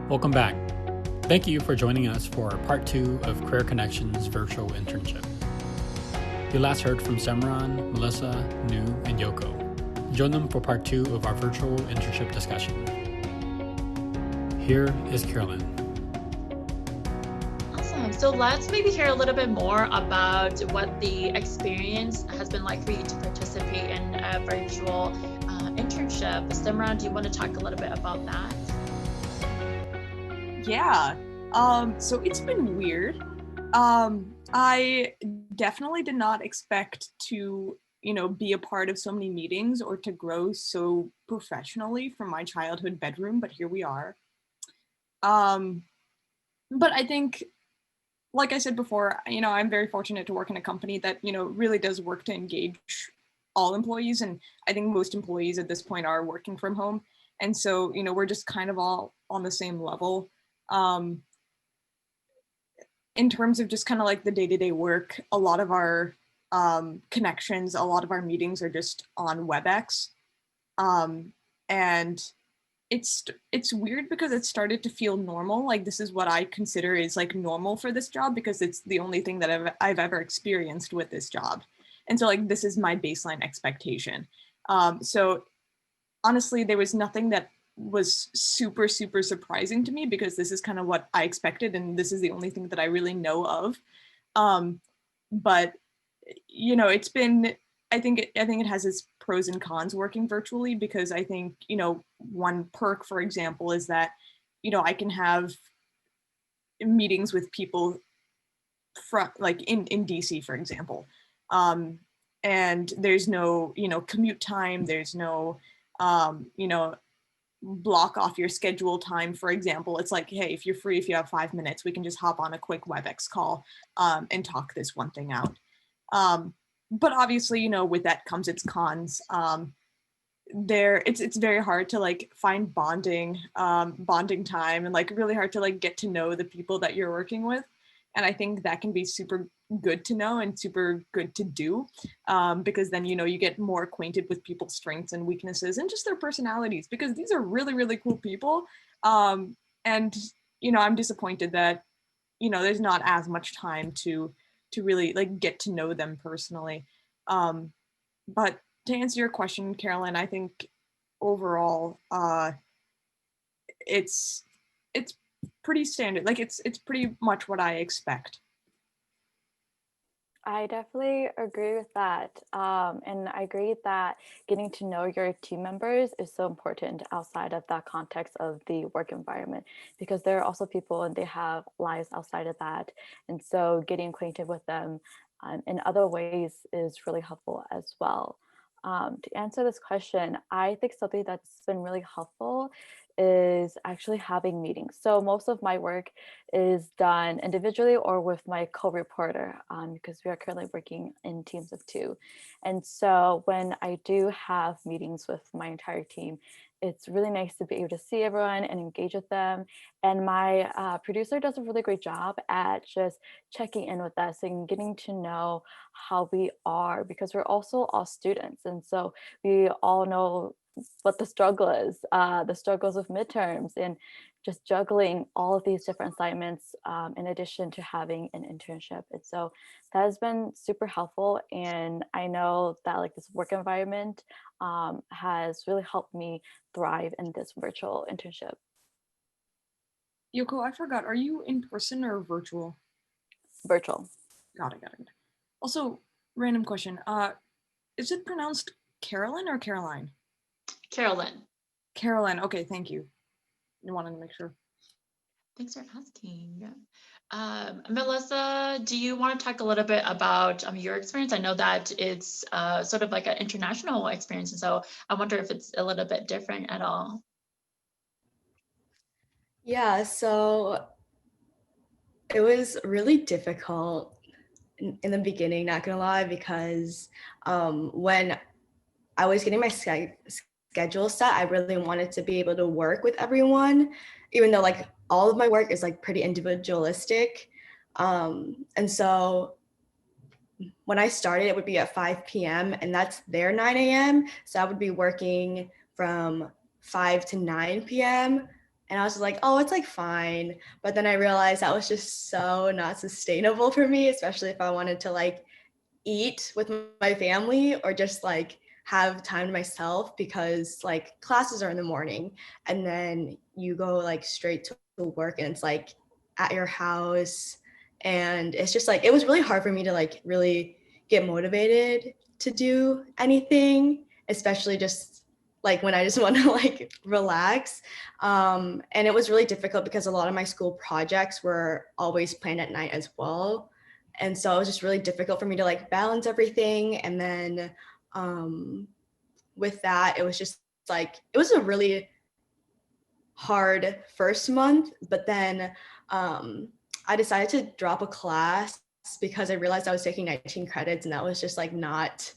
Welcome back. Thank you for joining us for part 2 of Career Connections Virtual Internship. You last heard from Semran, Melissa, Nu, and Yoko. Join them for part 2 of our virtual internship discussion. Here is Carolyn. Awesome. So let's maybe hear a little bit more about what the experience has been like for you to participate in a virtual internship. Semran, do you want to talk a little bit about that? Yeah, so it's been weird. I definitely did not expect to, be a part of so many meetings or to grow so professionally from my childhood bedroom, but here we are. But I think, like I said before, I'm very fortunate to work in a company that, really does work to engage all employees. And I think most employees at this point are working from home. And so, we're just kind of all on the same level. In terms of just kind of like the day-to-day work, a lot of our connections, a lot of our meetings are just on WebEx. And it's weird because it started to feel normal. Like this is what I consider is like normal for this job because it's the only thing that I've ever experienced with this job. And so like this is my baseline expectation. So honestly, there was nothing that was super surprising to me because this is kind of what I expected and this is the only thing that I really know of. But it's been, I think it has its pros and cons working virtually because I think, one perk, for example, is that, I can have meetings with people from like in DC, for example. And there's no, commute time, there's no, block off your schedule time, for example. It's like, hey, if you're free, if you have 5 minutes, we can just hop on a quick WebEx call and talk this one thing out. But obviously, with that comes its cons. It's very hard to like find bonding time and like really hard to like get to know the people that you're working with. And I think that can be super good to know and super good to do because then, you get more acquainted with people's strengths and weaknesses and just their personalities because these are really cool people. And, I'm disappointed that, there's not as much time to really like get to know them personally. But to answer your question, Carolyn, I think overall it's pretty standard. Like it's pretty much what I expect. I definitely agree with that. And I agree that getting to know your team members is so important outside of that context of the work environment, because there are also people and they have lives outside of that. And so getting acquainted with them in other ways is really helpful as well. To answer this question, I think something that's been really helpful is actually having meetings. So most of my work is done individually or with my co-reporter because we are currently working in teams of 2. And so when I do have meetings with my entire team, it's really nice to be able to see everyone and engage with them. And my producer does a really great job at just checking in with us and getting to know how we are, because we're also all students. And so we all know what the struggle is, the struggles of midterms and just juggling all of these different assignments in addition to having an internship. And so that has been super helpful. And I know that like this work environment has really helped me thrive in this virtual internship. Yoko, I forgot, are you in person or virtual? Virtual. Got it. Also, random question. Is it pronounced Carolyn or Caroline? Carolyn. Carolyn, okay, thank you. I wanted to make sure. Thanks for asking. Melissa, do you want to talk a little bit about your experience? I know that it's sort of like an international experience, and so I wonder if it's a little bit different at all. Yeah, so it was really difficult in the beginning, not gonna lie, because when I was getting my schedule set, I really wanted to be able to work with everyone, even though like all of my work is like pretty individualistic. And so when I started, it would be at 5 p.m. and that's their 9 a.m. So I would be working from 5 to 9 p.m. And I was like, oh, it's like fine. But then I realized that was just so not sustainable for me, especially if I wanted to like eat with my family or just like have time to myself, because like classes are in the morning and then you go like straight to work and it's like at your house, and it's just like it was really hard for me to like really get motivated to do anything, especially just like when I just want to like relax. And it was really difficult because a lot of my school projects were always planned at night as well, and so it was just really difficult for me to like balance everything. And then with that, it was just like it was a really hard first month, but then I decided to drop a class because I realized I was taking 19 credits and that was just like not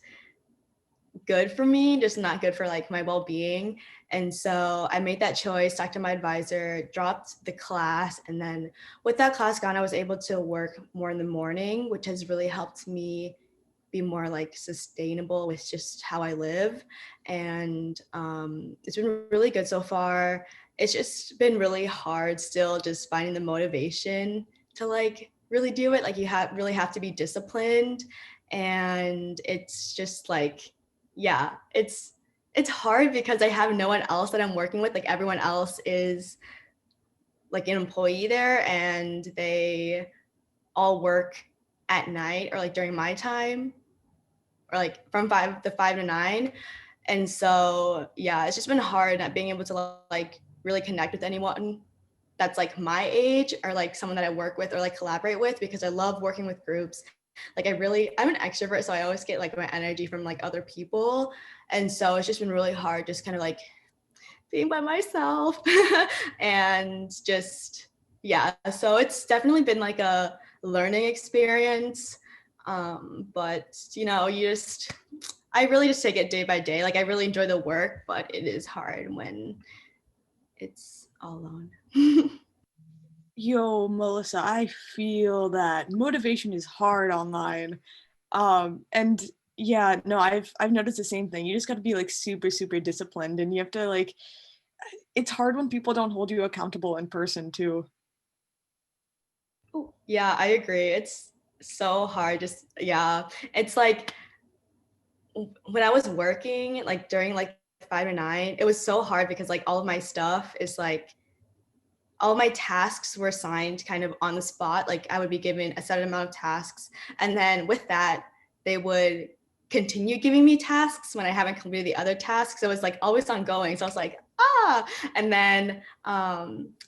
good for me, just not good for like my well-being. And so I made that choice, talked to my advisor, dropped the class, and then with that class gone, I was able to work more in the morning, which has really helped me be more like sustainable with just how I live. And it's been really good so far. It's just been really hard still just finding the motivation to like really do it. Like you really have to be disciplined, and it's just like, yeah, it's hard because I have no one else that I'm working with. Like everyone else is like an employee there and they all work at night or like during my time, or like from 5 to 9. And so, yeah, it's just been hard not being able to like really connect with anyone that's like my age or like someone that I work with or like collaborate with, because I love working with groups. Like I'm an extrovert, so I always get like my energy from like other people. And so it's just been really hard just kind of like being by myself and just, yeah, so it's definitely been like a learning experience. But you know, I really just take it day by day. Like I really enjoy the work, but it is hard when it's all alone. Yo, Melissa, I feel that motivation is hard online. And yeah, no, I've noticed the same thing. You just got to be like super, super disciplined, and you have to like, it's hard when people don't hold you accountable in person too. Yeah, I agree. It's so hard. Just, yeah, it's like when I was working, like during like 5 to 9, it was so hard because like all of my stuff is like all my tasks were assigned kind of on the spot. Like I would be given a set amount of tasks. And then with that, they would continue giving me tasks when I haven't completed the other tasks. So it was like always ongoing. So I was like, ah. And then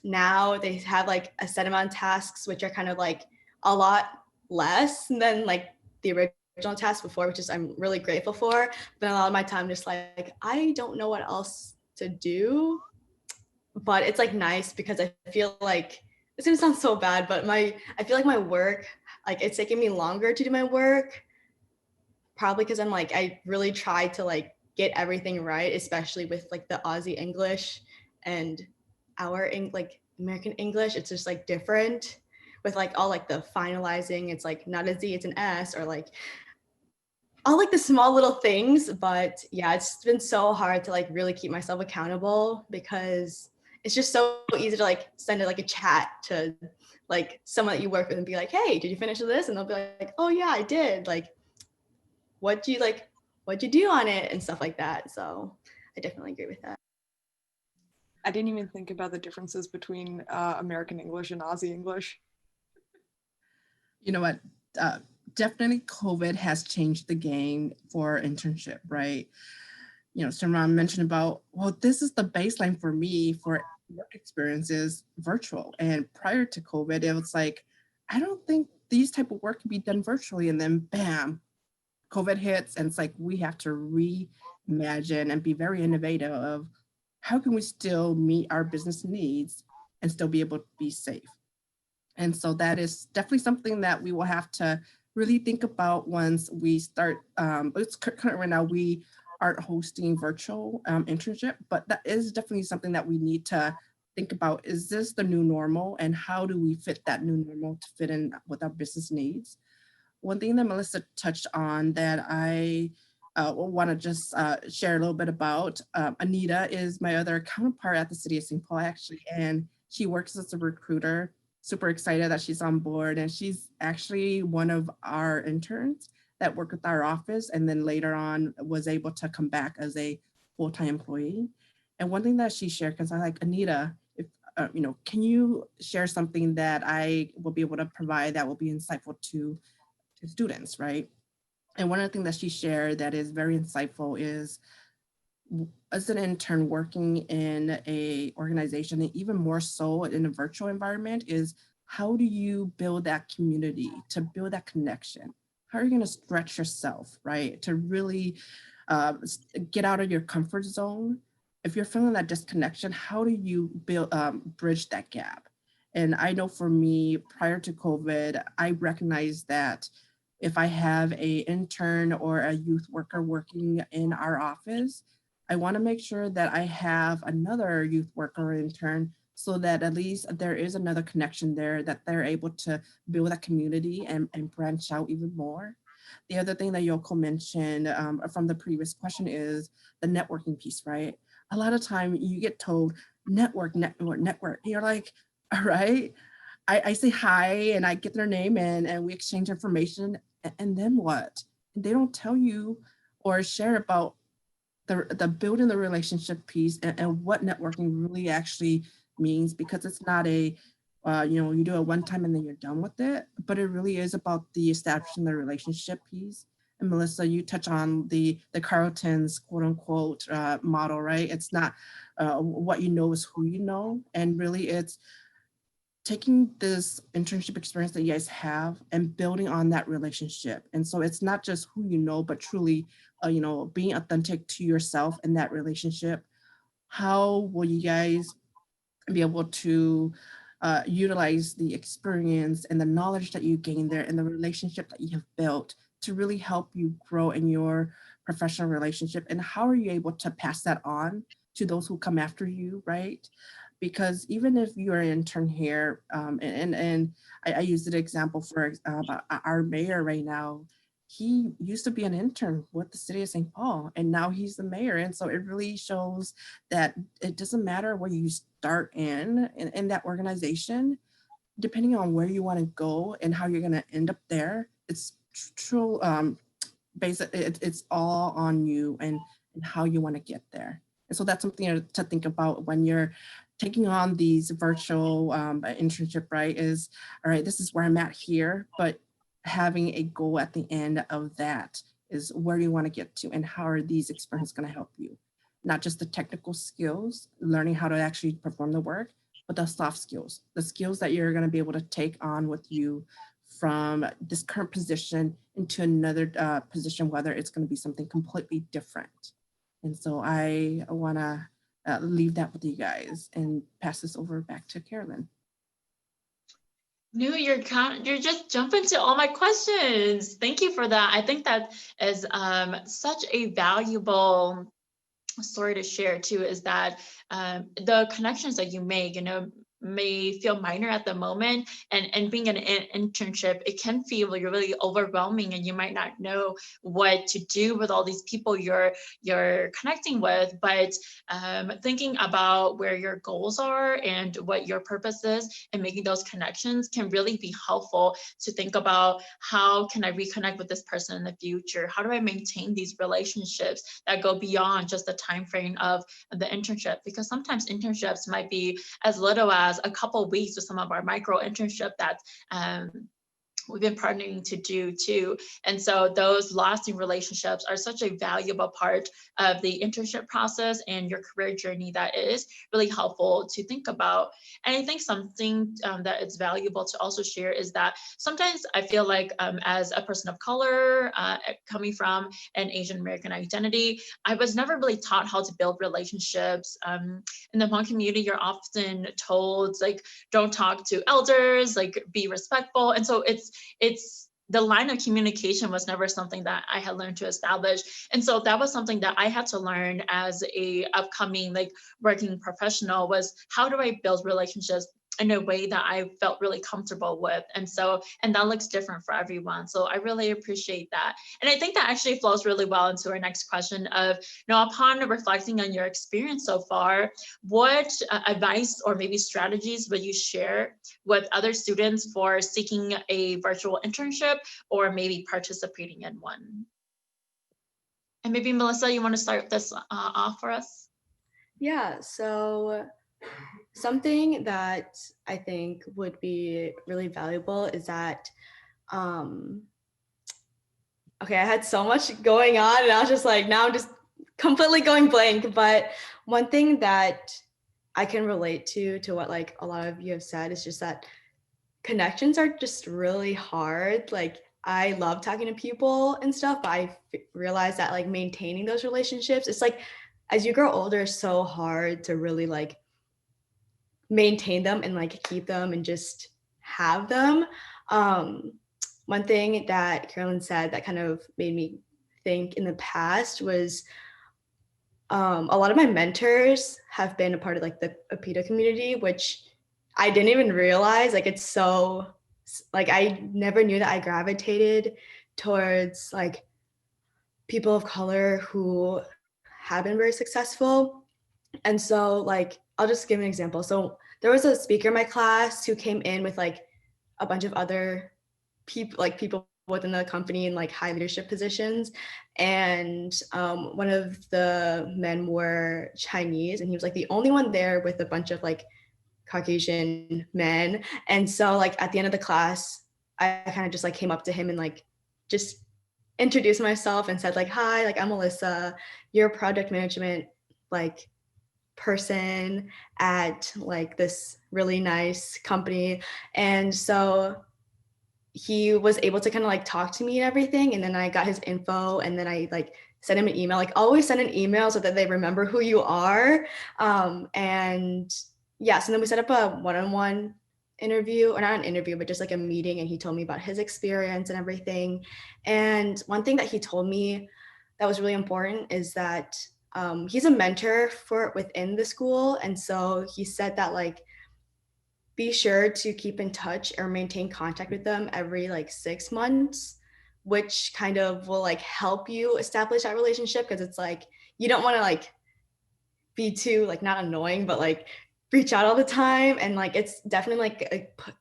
now they have like a set amount of tasks, which are kind of like a lot less than like the original tasks before, which is I'm really grateful for. But a lot of my time just like, I don't know what else to do, but it's like nice because I feel like it's gonna sound so bad, but I feel like my work, like it's taking me longer to do my work, probably because I'm like I really try to like get everything right, especially with like the Aussie English and our like American English. It's just like different with like all like the finalizing. It's like not a Z, it's an S, or like all like the small little things. But yeah, it's been so hard to like really keep myself accountable because it's just so easy to like send it like a chat to like someone that you work with and be like, hey, did you finish this? And they'll be like, oh yeah, I did. Like, what'd you do on it and stuff like that. So I definitely agree with that. I didn't even think about the differences between American English and Aussie English. You know what? Definitely COVID has changed the game for internship, right? You know, Simran mentioned about, well, this is the baseline for me for work experiences virtual. And prior to COVID, it was like, I don't think these type of work can be done virtually. And then bam, COVID hits, and it's like we have to reimagine and be very innovative of how can we still meet our business needs and still be able to be safe. And so that is definitely something that we will have to really think about once we start. It's current right now, we aren't hosting virtual internship, but that is definitely something that we need to think about. Is this the new normal, and how do we fit that new normal to fit in with our business needs? one thing that Melissa touched on that I want to just share a little bit about. Anita is my other counterpart at the City of St. Paul, actually, and she works as a recruiter. Super excited that she's on board, and she's actually one of our interns that worked with our office, and then later on was able to come back as a full-time employee. And one thing that she shared, because I like, Anita, if can you share something that I will be able to provide that will be insightful to students, right? And one of the things that she shared that is very insightful is, as an intern working in a organization, and even more so in a virtual environment, is how do you build that community, to build that connection? How are you going to stretch yourself, right? To really get out of your comfort zone. If you're feeling that disconnection, how do you build bridge that gap? And I know for me, prior to COVID, I recognized that if I have a intern or a youth worker working in our office, I want to make sure that I have another youth worker or intern, so that at least there is another connection there, that they're able to build that community and branch out even more. The other thing that Yoko mentioned from the previous question is the networking piece, right? A lot of time you get told network, network, network. You're like, all right, I say hi and I get their name and we exchange information, and then what? They don't tell you or share about the building the relationship piece and what networking really actually means, because it's not a you do it one time and then you're done with it, but it really is about the establishing the relationship piece. And Melissa, you touch on the Carlton's quote unquote model, right? It's not what you know is who you know, and really it's taking this internship experience that you guys have and building on that relationship. And so it's not just who you know, but truly, being authentic to yourself in that relationship. How will you guys be able to utilize the experience and the knowledge that you gain there and the relationship that you have built to really help you grow in your professional relationship? And how are you able to pass that on to those who come after you, right? Because even if you're an intern here, and I use the example for our mayor right now, he used to be an intern with the City of St. Paul, and now he's the mayor. And so it really shows that it doesn't matter where you start in that organization, depending on where you want to go and how you're going to end up there. It's true. It's all on you and how you want to get there. And so that's something to think about when you're taking on these virtual internship, right? Is, all right, this is where I'm at here, but having a goal at the end of that is where you want to get to and how are these experiences going to help you? Not just the technical skills, learning how to actually perform the work, but the soft skills, the skills that you're going to be able to take on with you from this current position into another position, whether it's going to be something completely different. And so I want to leave that with you guys and pass this over back to Carolyn. No, you're just jumping to all my questions. Thank you for that. I think that is such a valuable story to share too, is that the connections that you make, may feel minor at the moment, and being an internship, it can feel really overwhelming, and you might not know what to do with all these people you're connecting with. But thinking about where your goals are and what your purpose is, and making those connections can really be helpful to think about, how can I reconnect with this person in the future? How do I maintain these relationships that go beyond just the time frame of the internship? Because sometimes internships might be as little as a couple of weeks with some of our micro internship that we've been partnering to do too. And so those lasting relationships are such a valuable part of the internship process and your career journey that is really helpful to think about. And I think something that is valuable to also share is that sometimes I feel like as a person of color, coming from an Asian American identity, I was never really taught how to build relationships. In the Hmong community, you're often told, like, don't talk to elders, like, be respectful. And so it's the line of communication was never something that I had learned to establish. And so that was something that I had to learn as a upcoming, like, working professional, was how do I build relationships in a way that I felt really comfortable with. And so, and that looks different for everyone. So I really appreciate that. And I think that actually flows really well into our next question of, upon reflecting on your experience so far, what advice or maybe strategies would you share with other students for seeking a virtual internship or maybe participating in one? And maybe Melissa, you want to start this off for us? Yeah, so something that I think would be really valuable is that, okay, I had so much going on and I was just like, now I'm just completely going blank. But one thing that I can relate to what like a lot of you have said is just that connections are just really hard. Like I love talking to people and stuff, but I realized that like maintaining those relationships, it's like as you grow older, it's so hard to really like maintain them and like keep them and just have them. One thing that Carolyn said that kind of made me think in the past was a lot of my mentors have been a part of like the APITA community, which I didn't even realize. Like it's so like I never knew that I gravitated towards like people of color who have been very successful. And so like I'll just give an example. So there was a speaker in my class who came in with like a bunch of other people within the company in like high leadership positions, and one of the men were Chinese, and he was like the only one there with a bunch of like Caucasian men. And so like at the end of the class, I kind of just like came up to him and like just introduced myself and said like, hi, like I'm Melissa, you're a project management like person at like this really nice company. And so he was able to kind of like talk to me and everything. And then I got his info, and then I like sent him an email. Like always send an email so that they remember who you are. And yeah, so then we set up a one-on-one interview, or not an interview, but just like a meeting. And he told me about his experience and everything. And one thing that he told me that was really important is that he's a mentor for within the school. And so he said that like, be sure to keep in touch or maintain contact with them every like 6 months, which kind of will like help you establish that relationship, because it's like you don't want to like be too like not annoying, but like reach out all the time. And like it's definitely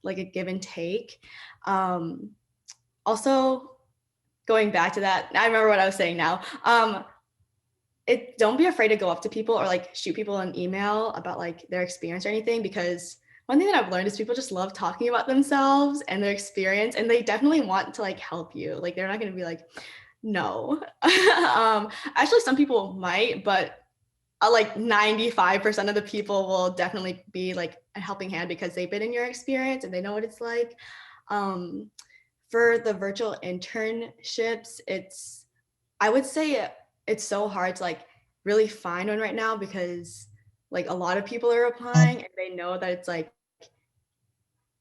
like a give and take. Also, going back to that, I remember what I was saying now. Don't be afraid to go up to people or like shoot people an email about like their experience or anything, because one thing that I've learned is people just love talking about themselves and their experience, and they definitely want to like help you. Like they're not going to be like, no. Actually, some people might, but like 95% of the people will definitely be like a helping hand because they've been in your experience and they know what it's like. For the virtual internships, I would say it's so hard to like really find one right now, because like a lot of people are applying and they know that it's like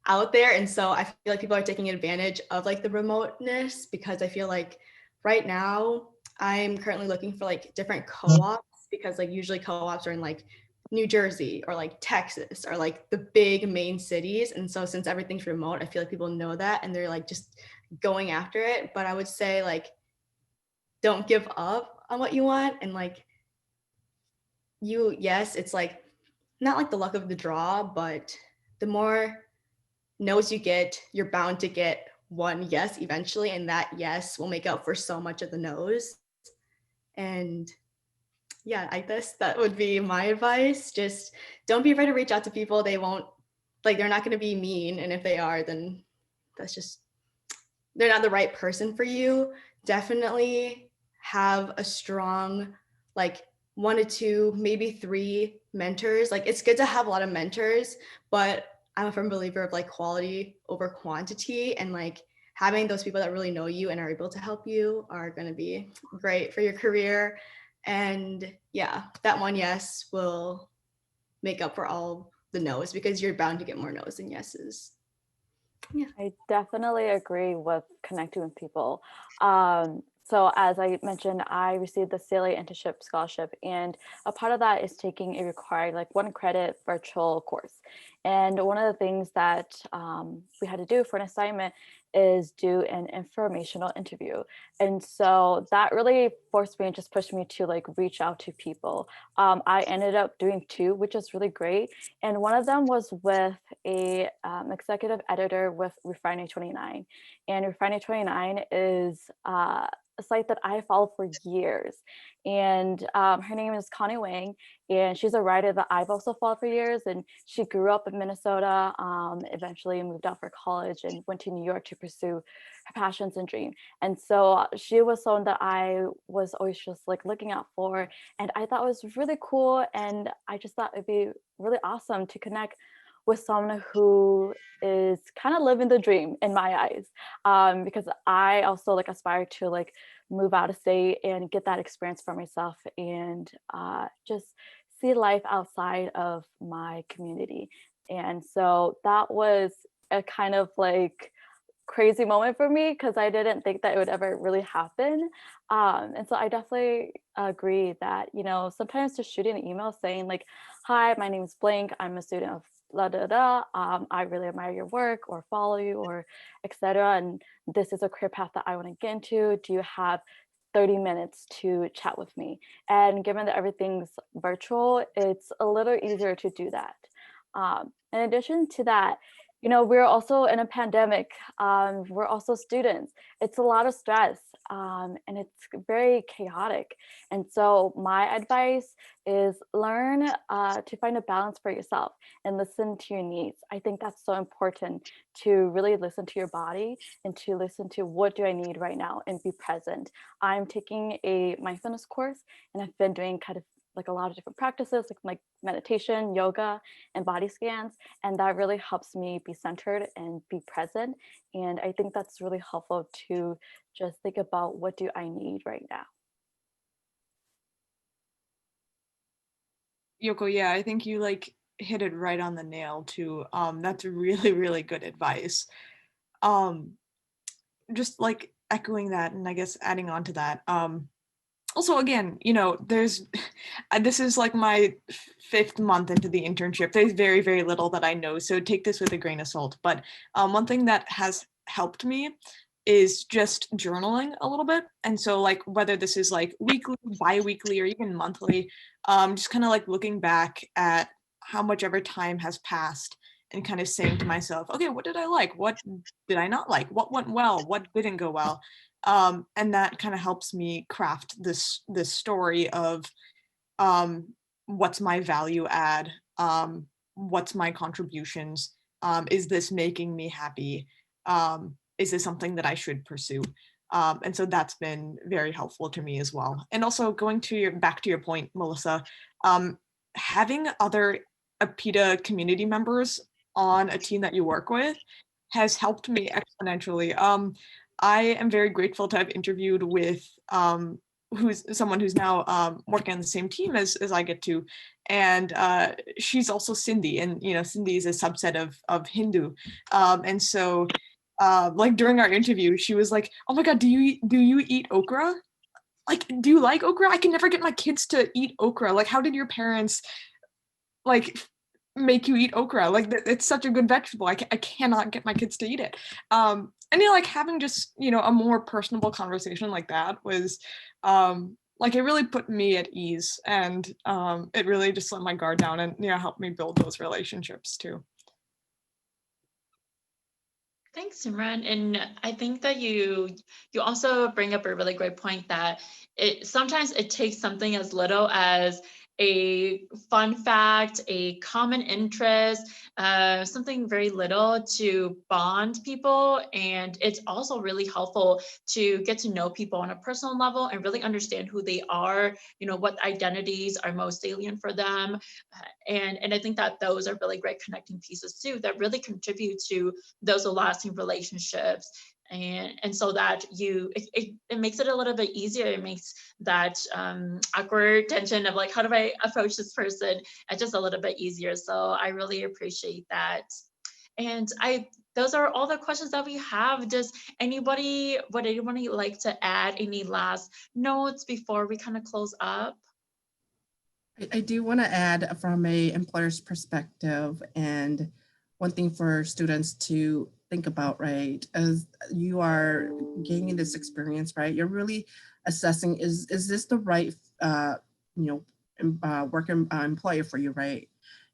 out there. And so I feel like people are taking advantage of like the remoteness, because I feel like right now I'm currently looking for like different co-ops, because like usually co-ops are in like New Jersey or like Texas or like the big main cities. And so since everything's remote, I feel like people know that and they're like just going after it. But I would say like, don't give up on what you want. And like yes, it's like not like the luck of the draw, but the more no's you get, you're bound to get one yes eventually, and that yes will make up for so much of the no's. And yeah, I guess that would be my advice. Just don't be afraid to reach out to people. They won't, like, they're not going to be mean, and if they are, then that's just, they're not the right person for you. Definitely have a strong like 1 to 2, maybe 3 mentors. Like it's good to have a lot of mentors, but I'm a firm believer of like quality over quantity, and like having those people that really know you and are able to help you are going to be great for your career. And yeah, that one yes will make up for all the no's, because you're bound to get more no's than yeses. Yeah. I definitely agree with connecting with people. so as I mentioned, I received the CLA internship scholarship, and a part of that is taking a required like 1 credit virtual course. And one of the things that we had to do for an assignment is do an informational interview. And so that really forced me and just pushed me to like reach out to people. I ended up doing 2, which is really great. And one of them was with a executive editor with Refinery 29. And Refinery 29 is a site that I followed for years. And her name is Connie Wang, and she's a writer that I've also followed for years. And she grew up in Minnesota, eventually moved out for college and went to New York to pursue her passions and dream. And so she was someone that I was always just like looking out for, and I thought was really cool. And I just thought it'd be really awesome to connect with someone who is kind of living the dream in my eyes, because I also like aspire to like move out of state and get that experience for myself, and just see life outside of my community. And so that was a kind of like crazy moment for me, because I didn't think that it would ever really happen. And so I definitely agree that, you know, sometimes just shooting an email saying like, hi, my name is blank, I'm a student of la da da, I really admire your work or follow you or etc. And this is a career path that I want to get into. Do you have 30 minutes to chat with me? And given that everything's virtual, it's a little easier to do that. In addition to that, you know, we're also in a pandemic. We're also students. It's a lot of stress, and it's very chaotic. And so my advice is learn to find a balance for yourself and listen to your needs. I think that's so important, to really listen to your body and to listen to what do I need right now and be present. I'm taking a mindfulness course, and I've been doing kind of like a lot of different practices like meditation, yoga, and body scans. And that really helps me be centered and be present. And I think that's really helpful to just think about what do I need right now. Yoko, yeah, I think you like hit it right on the nail too. That's really, really good advice. Just like echoing that, and I guess adding on to that. Also, again, you know, there's this is like my 5th month into the internship. There's very, very little that I know, so take this with a grain of salt. But one thing that has helped me is just journaling a little bit. And so like whether this is like weekly, bi-weekly, or even monthly, just kind of like looking back at how much ever time has passed and kind of saying to myself, okay, what did I like? What did I not like? What went well? What didn't go well? And that kind of helps me craft this story of what's my value add, what's my contributions, is this making me happy, is this something that I should pursue? And so that's been very helpful to me as well. And also going to back to your point, Melissa, having other APITA community members on a team that you work with has helped me exponentially. I am very grateful to have interviewed with who's someone who's now working on the same team as I get to, and she's also Sindhi, and you know Sindhi is a subset of Hindu, and so like during our interview, she was like, "Oh my God, do you eat okra? Like, do you like okra? I can never get my kids to eat okra. Like, how did your parents like make you eat okra? Like it's such a good vegetable. I cannot get my kids to eat it." And you know, like having just, you know, a more personable conversation like that was like it really put me at ease, and it really just let my guard down and, you know, helped me build those relationships too. Thanks, Simran. And I think that you also bring up a really great point that sometimes it takes something as little as a fun fact, a common interest, something very little to bond people. And it's also really helpful to get to know people on a personal level and really understand who they are, you know, what identities are most salient for them. And I think that those are really great connecting pieces too, that really contribute to those lasting relationships. And so that it makes it a little bit easier. It makes that awkward tension of like, how do I approach this person, just a little bit easier. So I really appreciate that. And those are all the questions that we have. Would anybody like to add any last notes before we kind of close up? I do want to add from a employer's perspective, and one thing for students to think about, right, as you are gaining this experience, right, you're really assessing, is this the right, employer for you, right?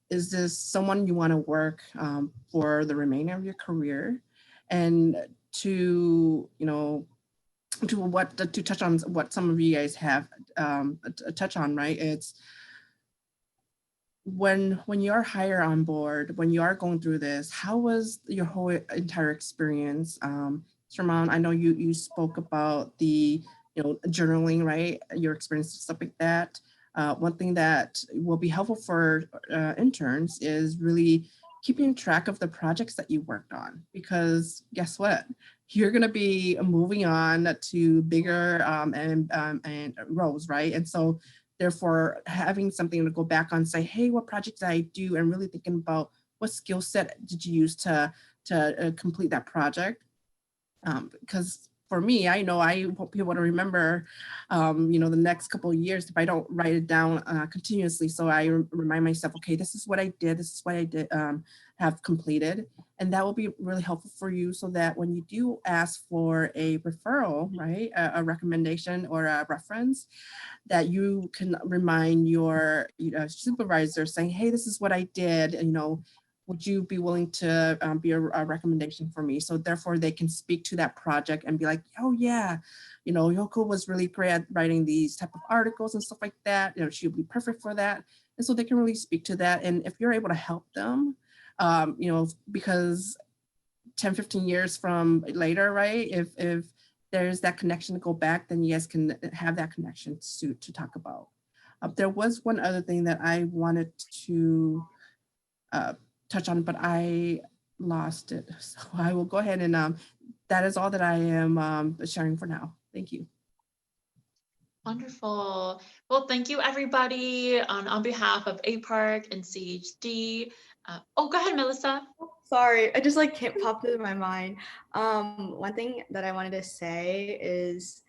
Is this someone you want to work for the remainder of your career? And to touch on what some of you guys have touch on, right? It's when you're hired on board, when you are going through this, how was your whole entire experience? Sherman, I know you spoke about the journaling, right? Your experience, stuff like that. One thing that will be helpful for interns is really keeping track of the projects that you worked on, because guess what? You're going to be moving on to bigger and roles, right? And so therefore having something to go back on, say, hey, what project did I do? And really thinking about what skill set did you use to complete that project? Because for me, I know I want people to remember, the next couple of years if I don't write it down continuously. So I remind myself, okay, this is what I did. This is what I did have completed. And that will be really helpful for you, so that when you do ask for a referral, right, a recommendation or a reference, that you can remind your supervisor saying, hey, this is what I did. And, would you be willing to be a recommendation for me? So therefore they can speak to that project and be like, oh yeah, Yoko was really great at writing these type of articles and stuff like that. She would be perfect for that. And so they can really speak to that. And if you're able to help them, because 10, 15 years from later, right? If there's that connection to go back, then you guys can have that connection to talk about. There was one other thing that I wanted to touch on, but I lost it. So I will go ahead and that is all that I am sharing for now. Thank you. Wonderful. Well, thank you everybody on behalf of APARC and CHD. Go ahead, Melissa. Sorry, I just can't pop into my mind. One thing that I wanted to say is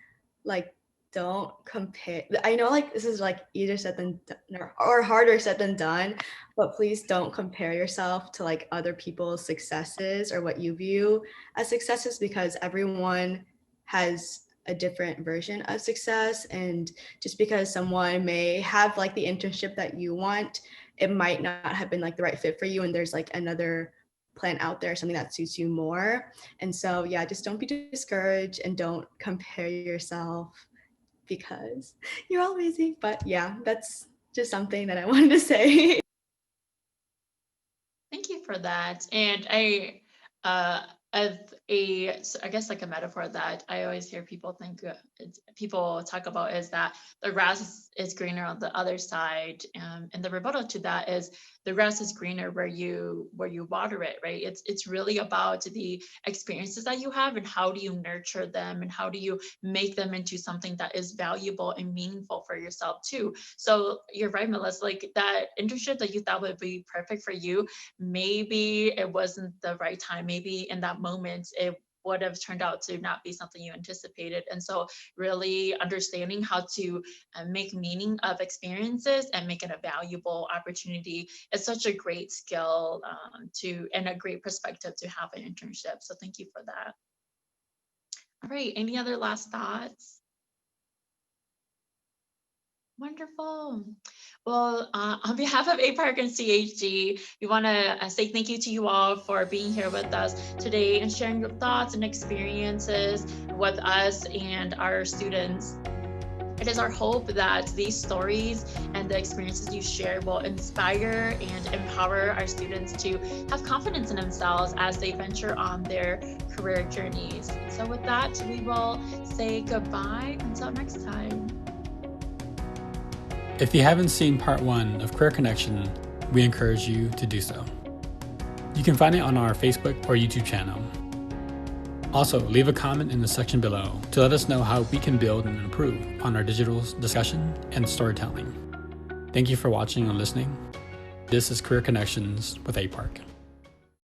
don't compare. I know this is easier said than done, or harder said than done, but please don't compare yourself to other people's successes or what you view as successes, because everyone has a different version of success. And just because someone may have the internship that you want, it might not have been the right fit for you, and there's another plan out there, something that suits you more. And so yeah, just don't be discouraged and don't compare yourself, because you're all amazing. But yeah, that's just something that I wanted to say. Thank you for that. And I guess a metaphor that I always hear people talk about is that the grass is greener on the other side. And the rebuttal to that is the grass is greener where you water it, right? It's really about the experiences that you have and how do you nurture them and how do you make them into something that is valuable and meaningful for yourself too. So you're right, Melissa, that internship that you thought would be perfect for you, maybe it wasn't the right time. Maybe in that moment it would have turned out to not be something you anticipated. And so really understanding how to make meaning of experiences and make it a valuable opportunity is such a great skill and a great perspective to have an internship. So thank you for that. All right, any other last thoughts? Wonderful. Well, on behalf of APARC and CHG, we want to say thank you to you all for being here with us today and sharing your thoughts and experiences with us and our students. It is our hope that these stories and the experiences you share will inspire and empower our students to have confidence in themselves as they venture on their career journeys. So with that, we will say goodbye until next time. If you haven't seen part 1 of Career Connection, we encourage you to do so. You can find it on our Facebook or YouTube channel. Also, leave a comment in the section below to let us know how we can build and improve on our digital discussion and storytelling. Thank you for watching and listening. This is Career Connections with APARC.